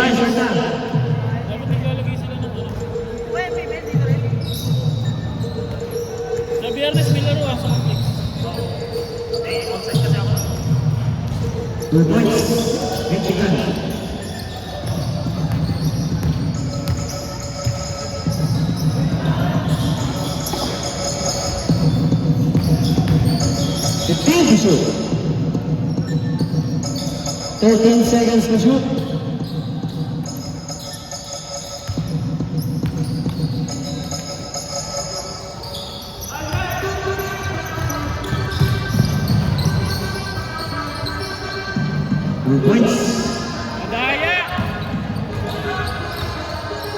equalizer na. Dapat naglalagay sila ng ano. Sa Biyernes may laro sa Complex. Outside kasi ako. 2 points. Michigan. To shoot. 13 seconds to shoot. Two points. Madaya!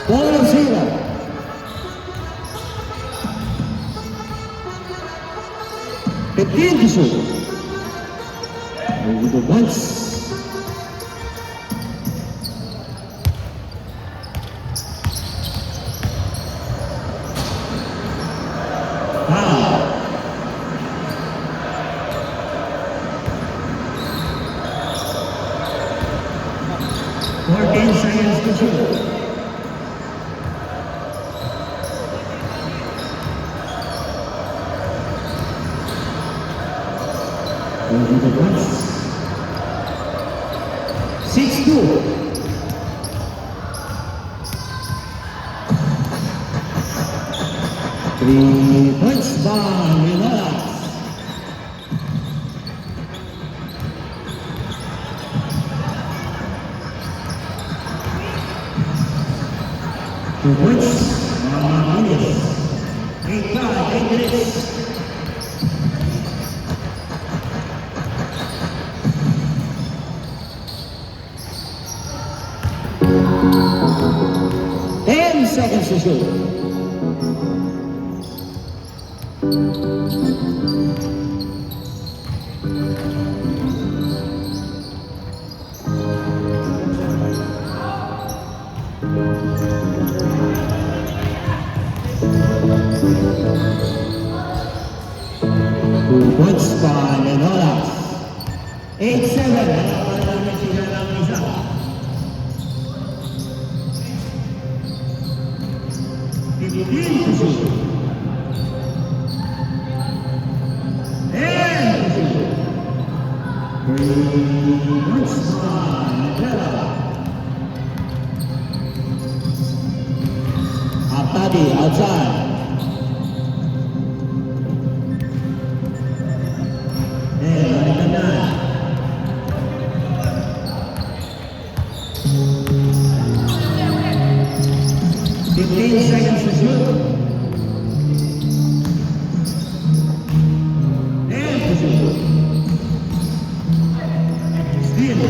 Ball of zero. Fifteen to shoot. Over the once. Foul. 14 seconds to shoot. Over the once. 6-2. Three points by Minolas. Two points. Martinez. 8-5, 8 minutes. Seconds to shoot. Two points by Manolas. 8-7. Tadi outside. Balik kanan. 15 seconds to shoot. And to shoot. Steal.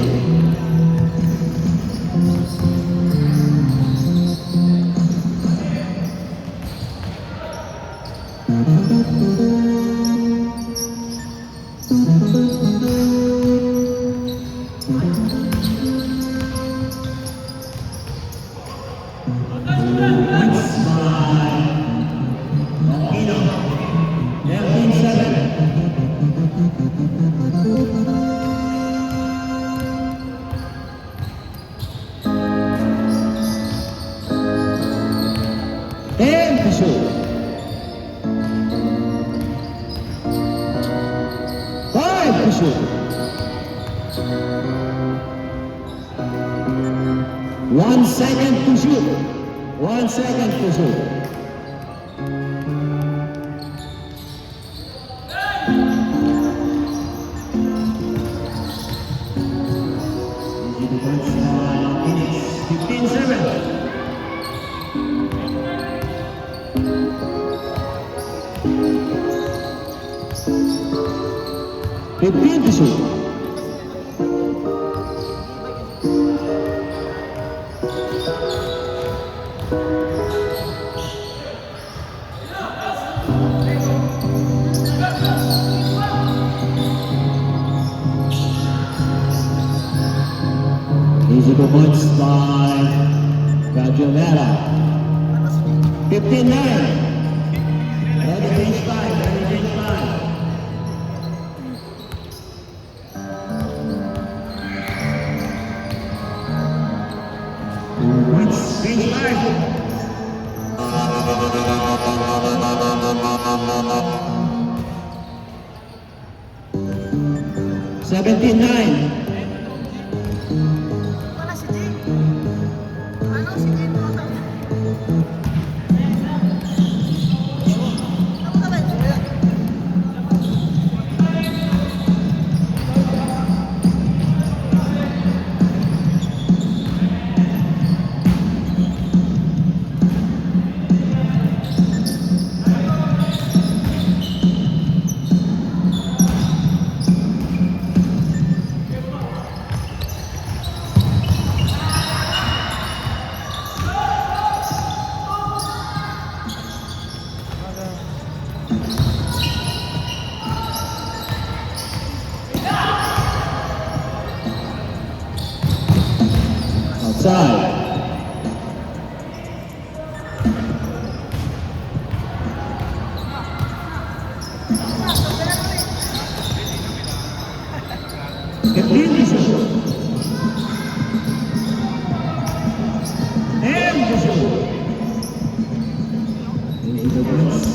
One second to shoot. 1 second to shoot. Phoenix, 15-7. 15 to shoot. Easy to points by Gagionera. 59. Ready change time, ready change time. 17-9. Wala si Jay. Ano si Jay mo? Ano ka ba siya? Outside. Fifteen to shoot. And to shoot. Into the points.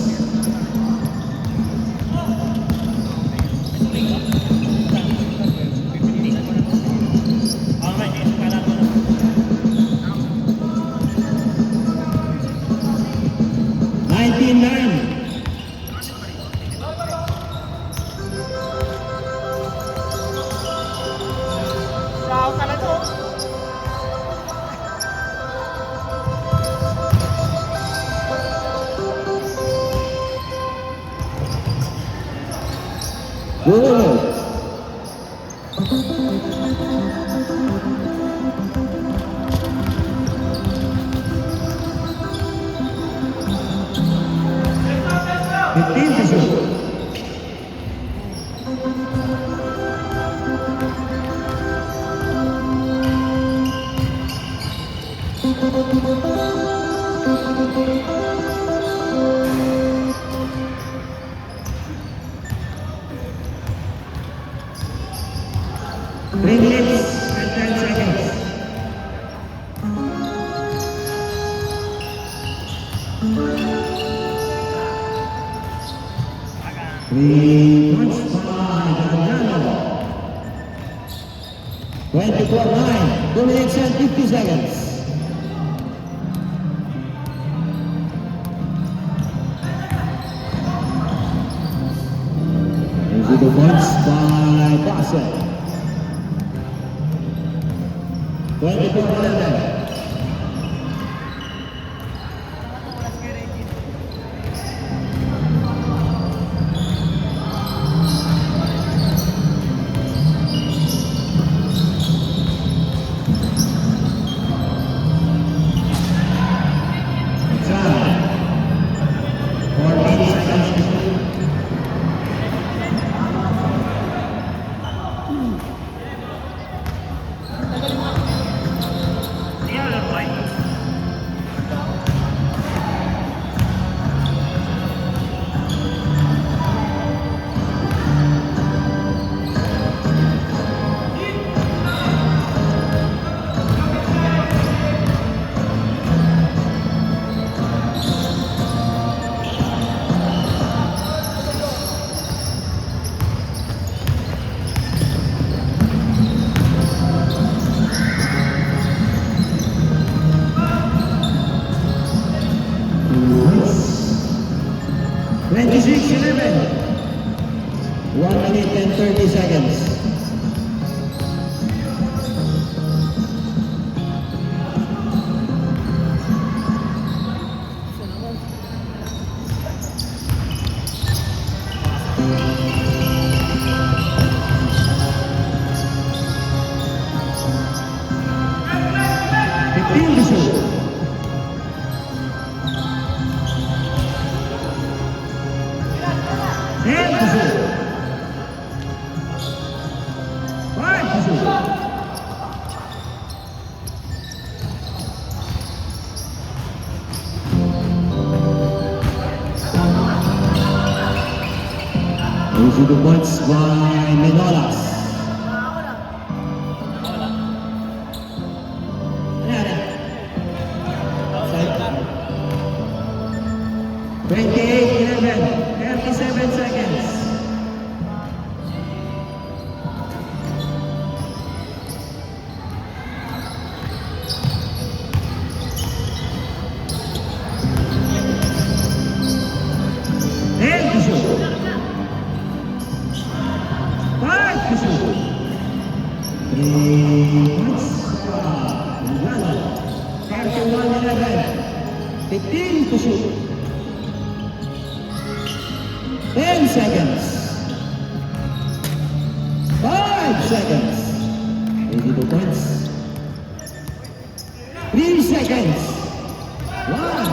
Okay, Jason, kailangan mo na. 19-9. Wow, talaga. Good. Fifteen to shoot. Three minutes and 10 seconds. Three points by Damiano. 24-9, 2 minutes and 50 seconds. Those are the points by Bassett. 24-11. and 30 seconds. Those are the points by Manolas. 28-11. 37 seconds. And to shoot. 5 to shoot. 3 points. 31-11. 15 to shoot. 10 seconds. 5 seconds. 82 points. 3 seconds. 1.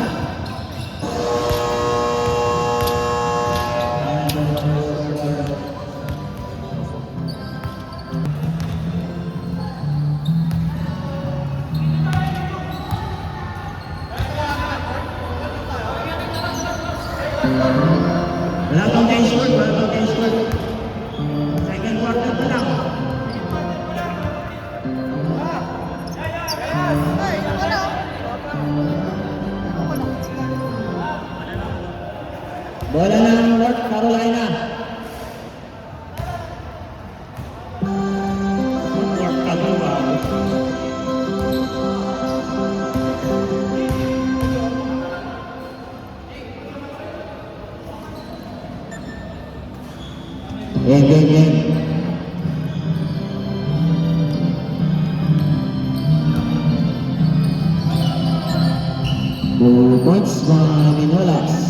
Wala pang 10 score, wala pang 10 score. Second quarter pa lang. Ay, wala. Bola ng North Carolina. North Carolina. Game. 2 points by Minolas.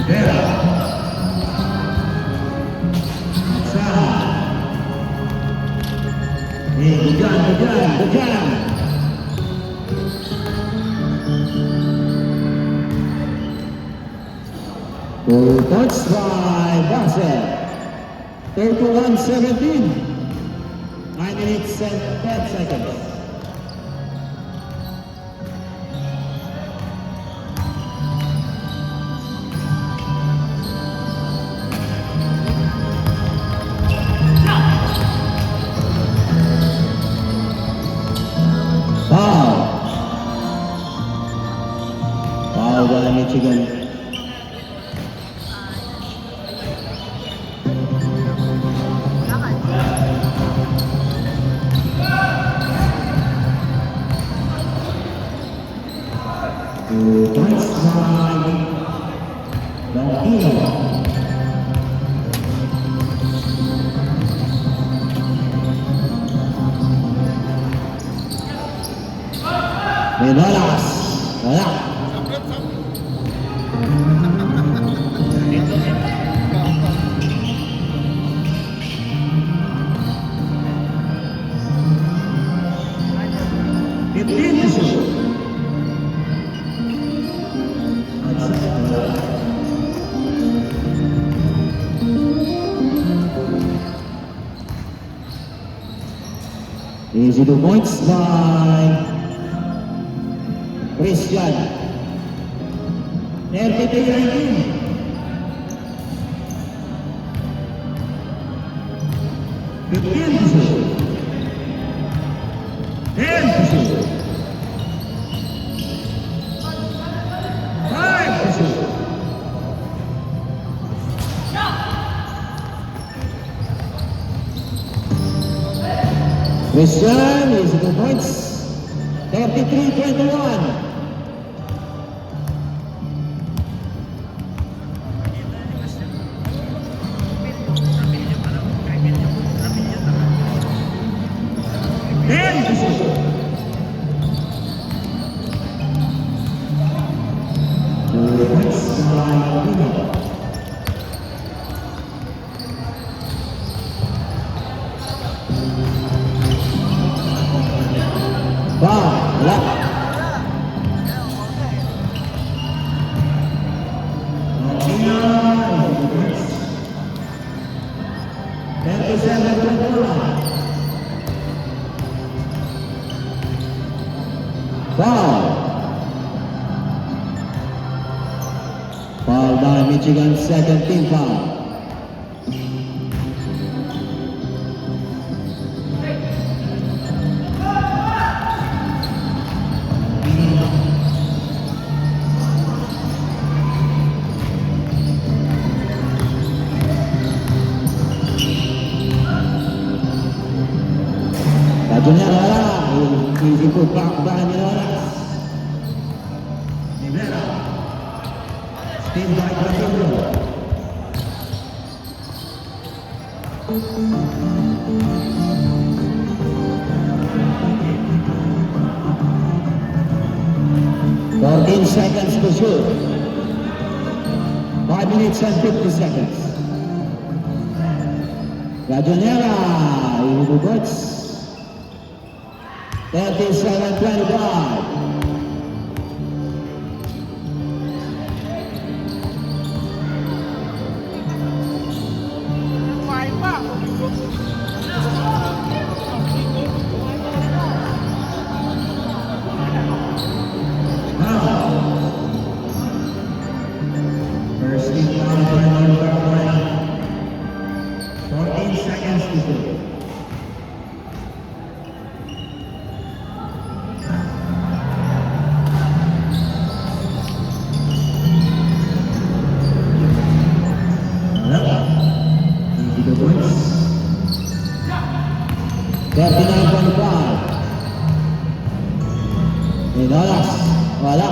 Rivera. Saha. Bujan. 2 points by Barcel. 31-17. 9 minutes and 10 seconds. Foul by Michigan. Points by Valentino. Minolas. Wala. Easy 2 points by Christian. 33-19. 15 to shoot. 10 to shoot. 5 to shoot. Christian is 2 points. 33-21. Foul. Foul by Michigan, second team foul. Rajonera wala. Isipot pa niya wala. Rivera. Steve by Castillo. Fourteen seconds to shoot. 5 minutes and 50 seconds. Rajonera, Ibubuts. 37-25. Kumain pa. Foul. First team foul by North Carolina. 14 seconds to shoot. Easy to points. 39-25. Minolas, wala.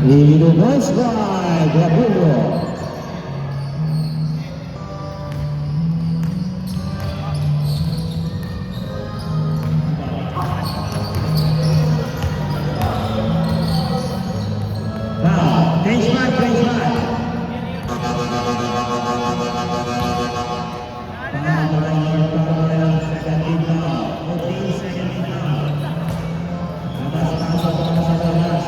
Ibubuts by Grabulo. Foul. Change back. Foul by North Carolina, second team foul. 14 seconds to foul. Labas-pasok para sa labas.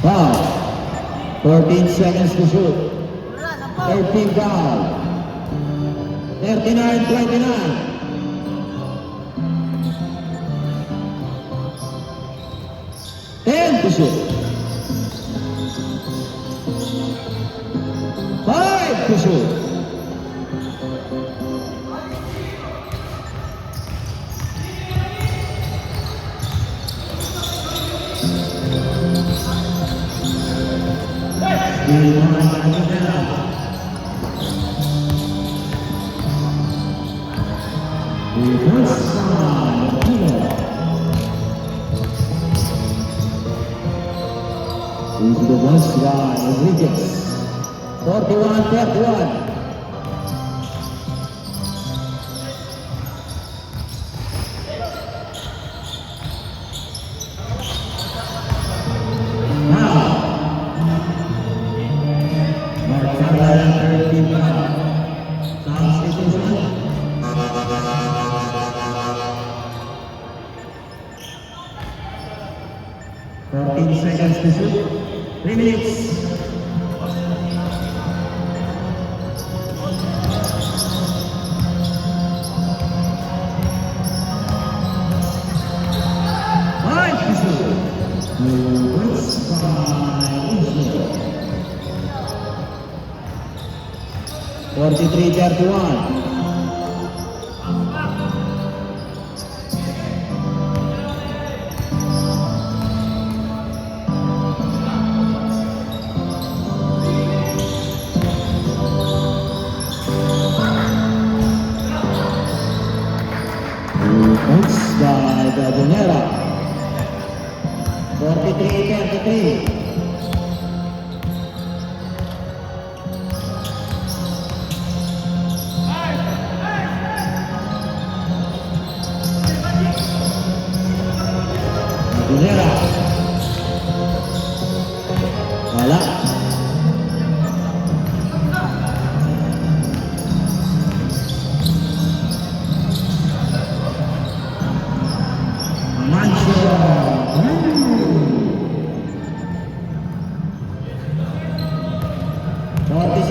Foul. 14 seconds to shoot. Wala, napaw. 13 foul. 39-29. To shoot. 5 to shoot. Into the once by Rodriguez. 41-31. North Carolina 13 Substitution. 14 seconds to shoot. 3 minutes. Five to shoot. Brooks by Israel. 43-31. 33. Aguilera. Wala. Mancio.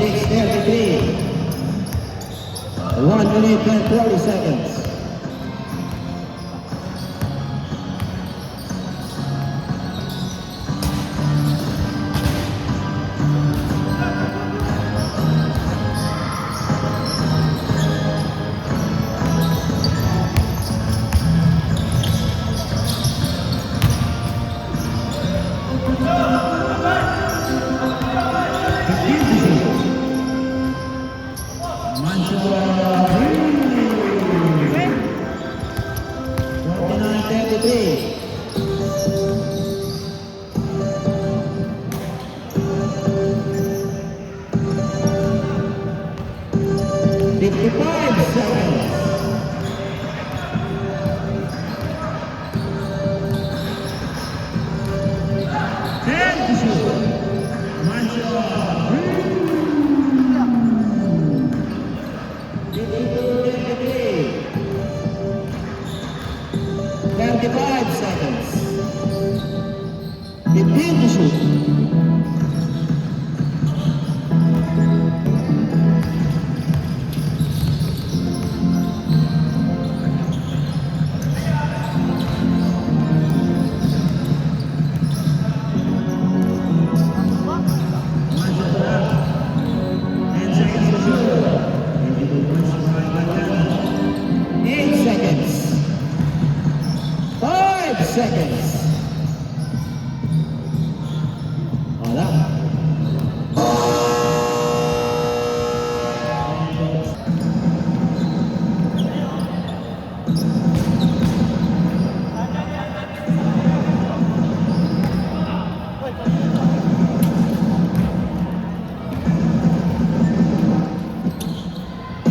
46-33. 1 minute and 40 seconds. Mancio. 49-33. Fifty-five seconds. Ten to shoot. Mancio. 52-53. 35 seconds. 15 to shoot. Mancio Torah. 10 seconds to shoot. 22 points by Bacano. 8 seconds. 5 seconds. Wala.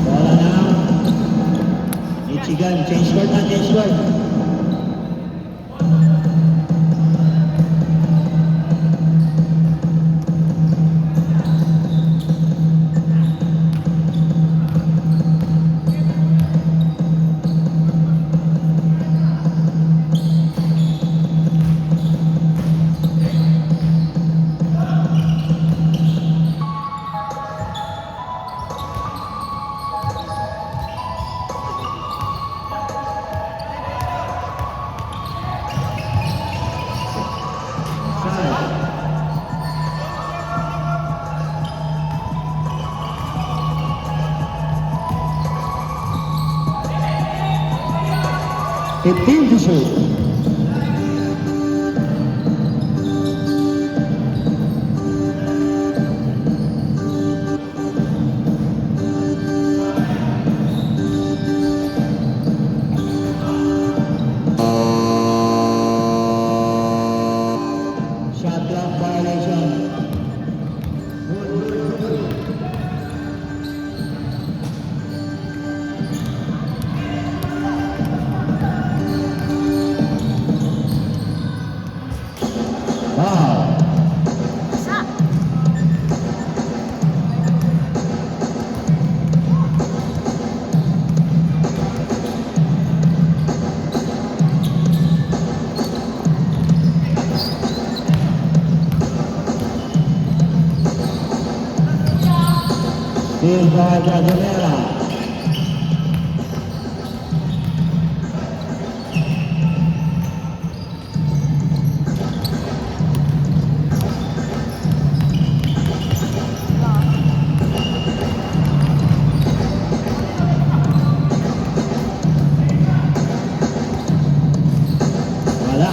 Wala na. Michigan, change court na, change court. Side. 15 to shoot. Shot clock violation. Wow. Isa. Steal by Aguilera. Wala.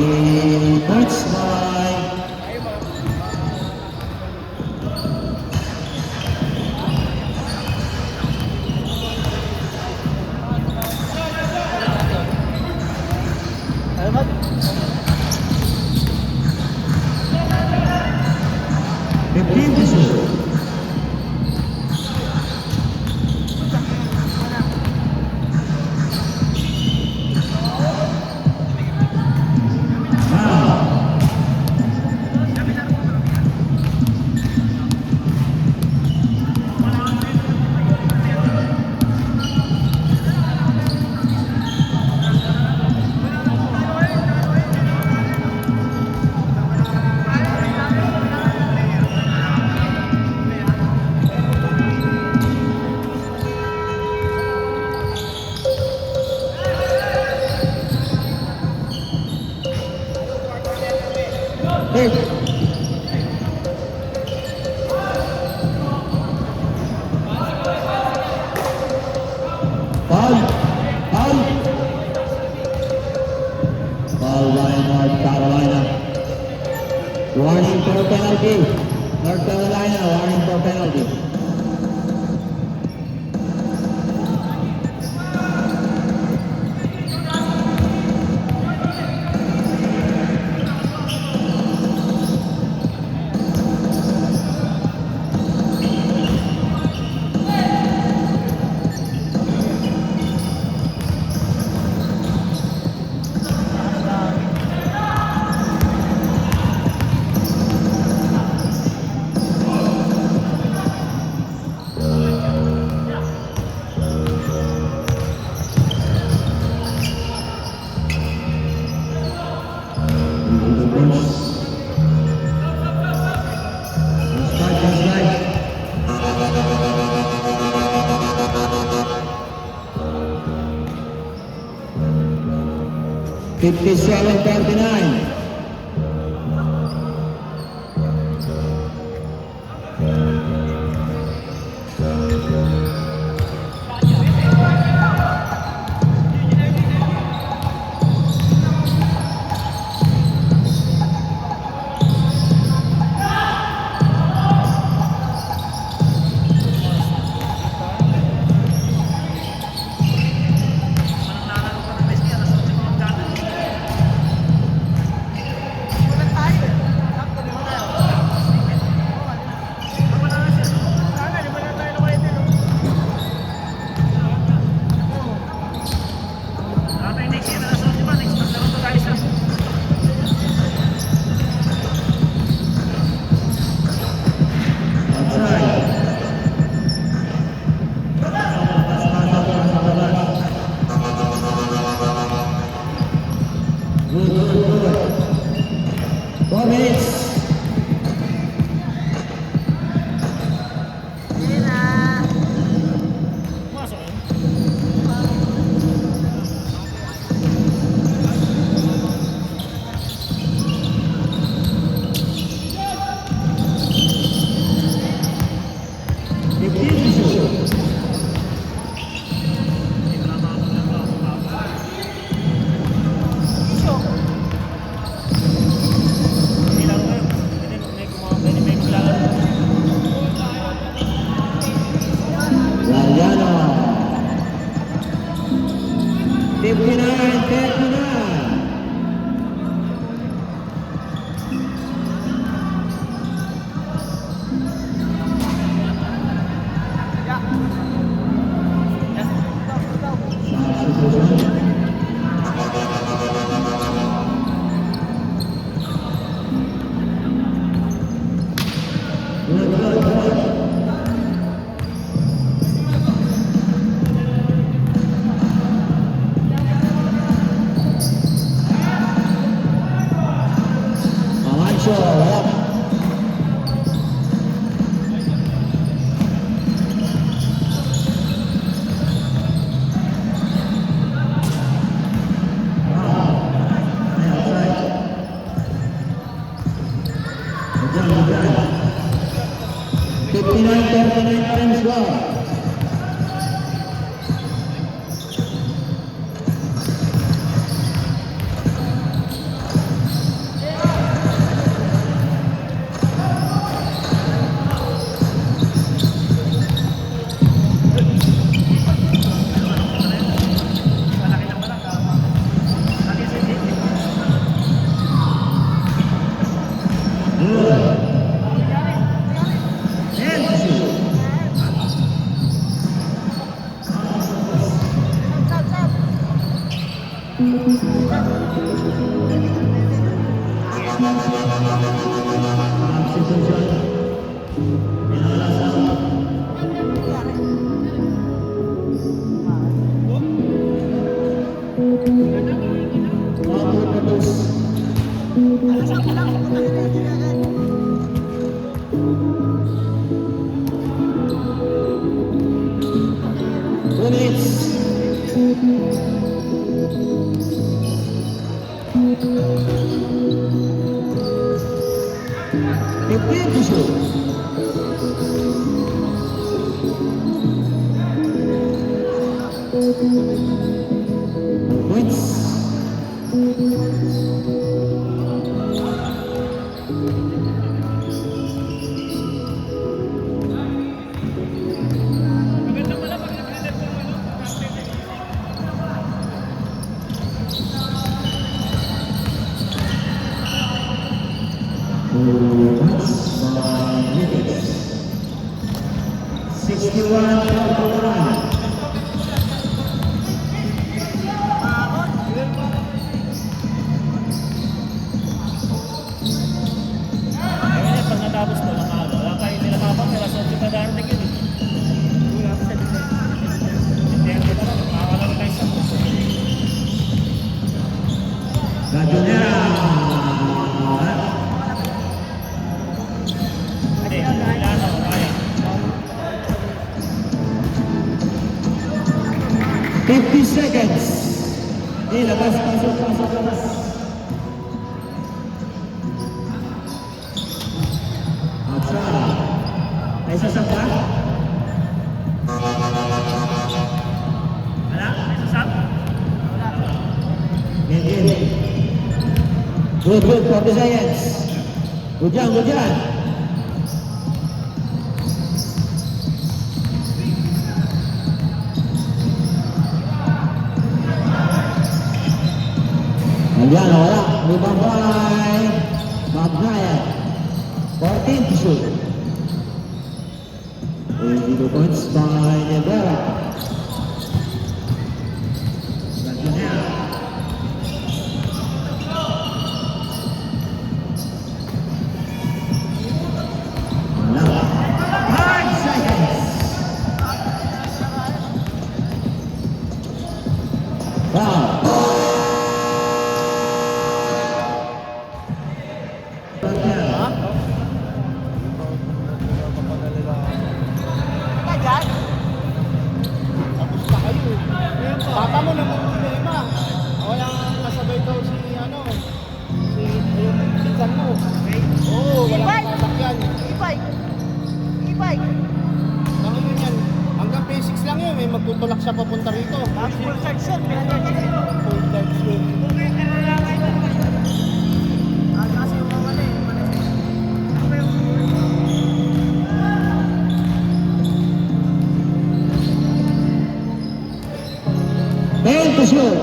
points by Salamat. 15-0. Hey. Foul. Foul. Foul by North Carolina. Warning for penalty. North Carolina, warning for penalty. Fifty-seven 39. Substitution. Pinalas out. Pagpuputos. 2 minutes. Fifteen to shoot. Points. Maganda pala pag nag-reset mo, ano? Practice. Points by Lucas. 61-41. Kaya pag natapos ko, nakalo. Wala kayo nilatapang, kaya sa pa darating yun eh. Wala ko sa design. Hindi ako pa lang, makakalaro tayo sa Gadonera. Hindi, Milano, Ryan. 50 seconds. Labas, pasok, labas. Outside. May sasap ba? Wala? May sasap? Yan. Good, for the Giants. Good dyan. Ayan, wala. Rebound by Magnayan. 14 to shoot. 22 points by Nevera. Gadonera. Wala. 5 seconds. Foul. Bata mo na problema. O yung kasabay daw si yung pinsan mo. Oo, walang sasakyan. E-bike. Ano yun yan? Hanggang basics lang yun. May magtutulak siya papunta rito. Full section. Full section. Kasi yung mamali. And to shoot.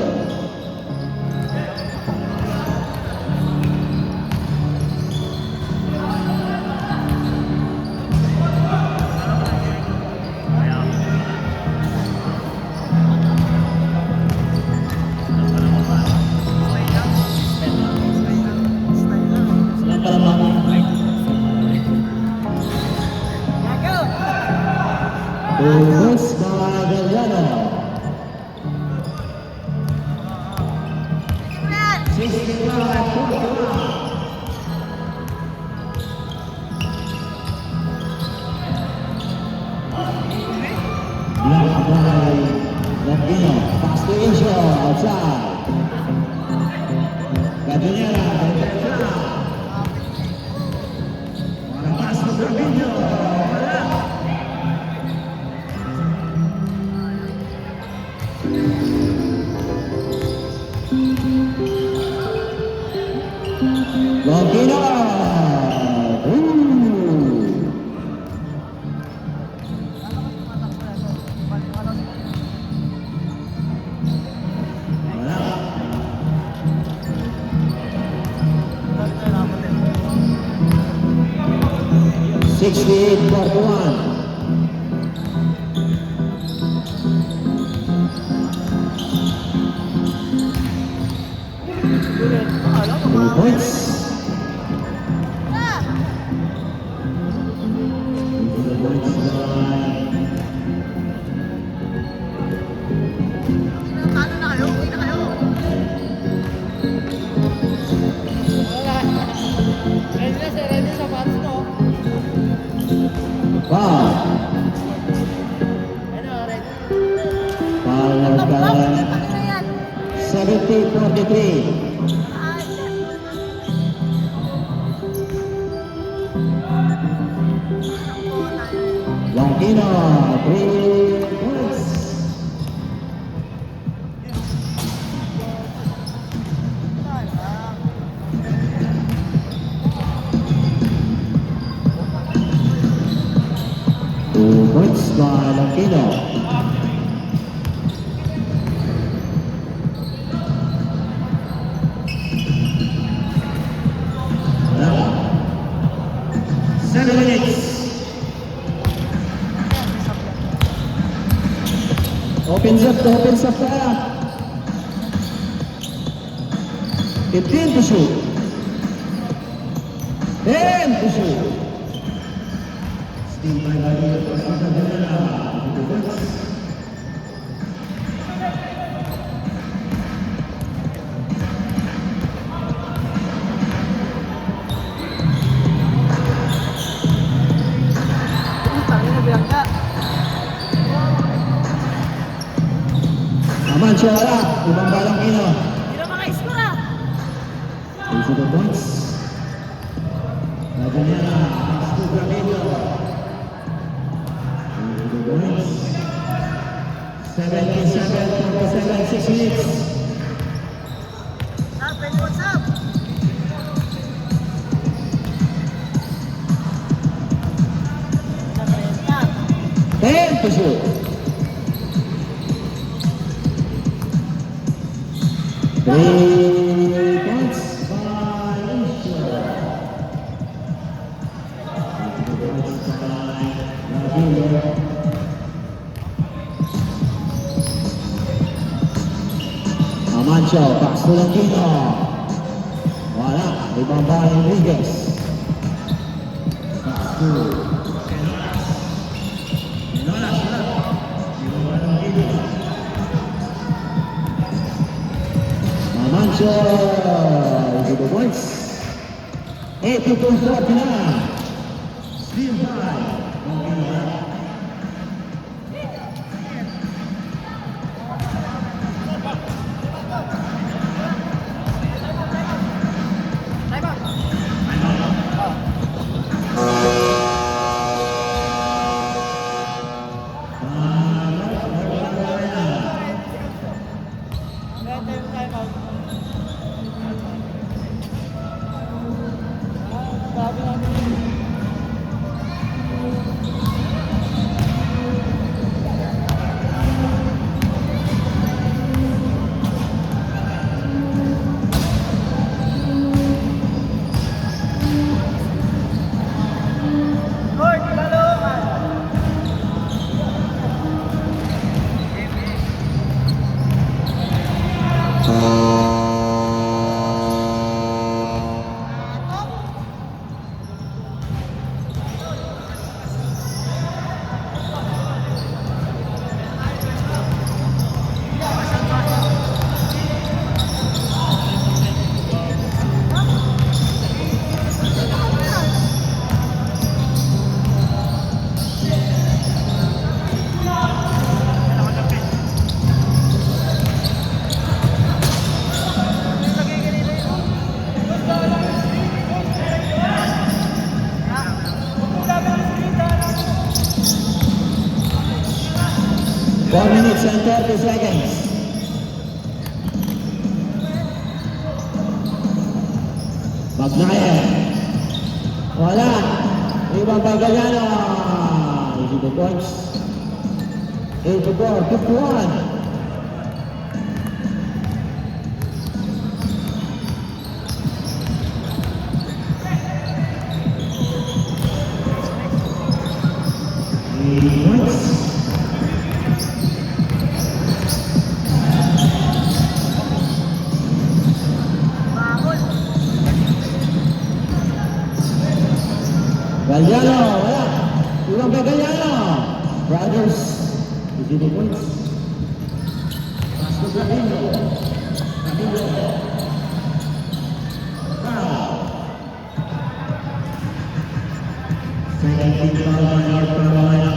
Saan pala ba? Points by Villano. 65-41. Blocked by Gambino. Pass to Isho. Outside. Gadonera. Para pass to Gambino. Wala. Gambino. Wala. 68-41. Points. Foul. Ano, red? Foul North Carolina. 70-43. Longino, 3 points. Two points by Longino. Wala. 7 minutes. Opens up kaya. 15 to shoot. 10 to shoot. Steal by Ladino for Santa Bernarda. 2 points. Tangin na bilang ka. Aman siya wala. Ibang balang ino. Hindi na maka-score ah. 2 points. Ladiniana. Pass to Gravino. 2 points. 77-47, 6 minutes. What's up? 10 to shoot. 3 points by Lucio. 2 points by Ladino. Amancio, pass to Longino. Wala. Ibang balang Rodriguez. Pass to Enolas. Enolas, wala. Ibang balang Ladino. Amancio, 2 points. 80-49. Steal by Ladino. Four minutes and 30 seconds. Magnayan. Wala. Ibang Bagayano. 2 points. 84, 51. Points. Galliano, wala. Ibang Bagayano. Brothers, 2 points. Pass to Gravino. Gravino. Foul. Second team foul by North Carolina.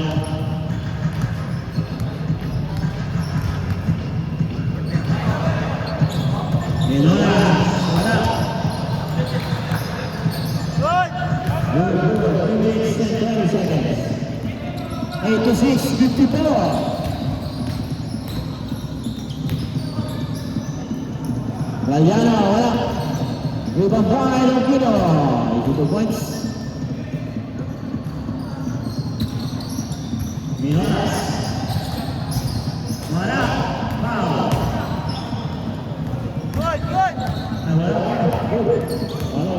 Minolas, wala. Good, 3 minutes and 20 seconds. 86, 54. Valiano, wala. Rebound by Longino. 82 points. Minolas. Wala. Foul. Ay, wala. Wala.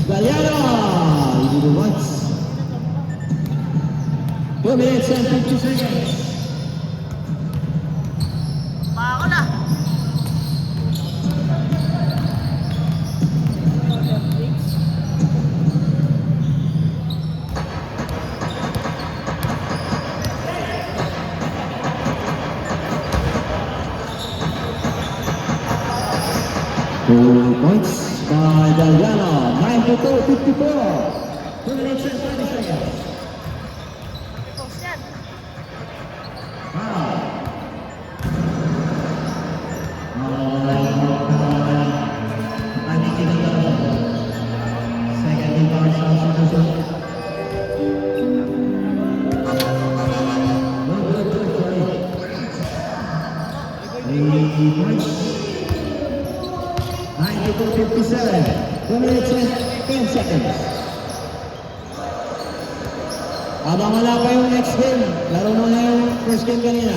Valiano. 82 points. 2 minutes and 50 seconds. Two points by Valiano. 92-54. 2 minutes and 20 seconds. Foul. Second team foul, South Sudan. Good, 3 points. 92-57. 2 minutes and 10 seconds. Habang wala pa yung next game, laro mo na yung first game kanina.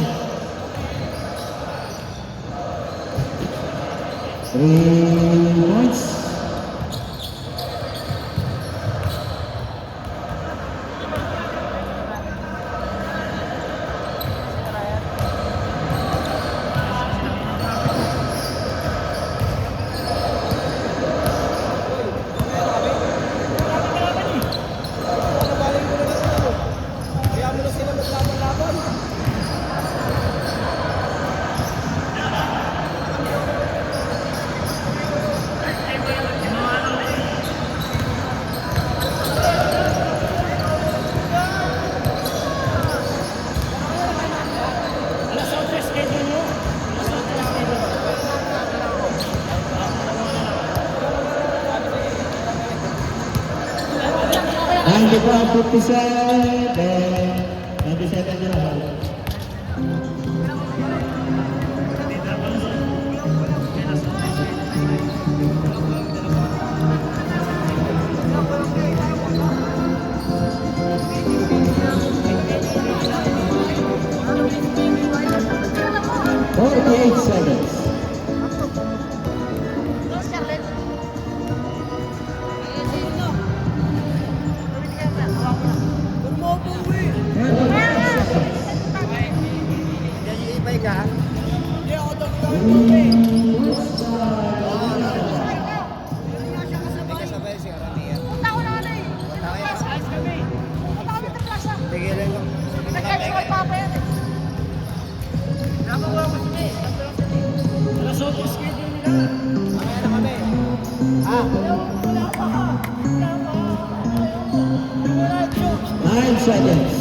3 points. Kaya mo na sila maglaban-laban. Alas 8 schedule nyo. Alas 8 schedule. 97 na lang. Forty-eight seconds. Ibay ka? Hindi ako doon. Kasabay si Arania. Tigilan lang. Alas 8 schedule nila. Mamaya na kami. Ah. 9 seconds.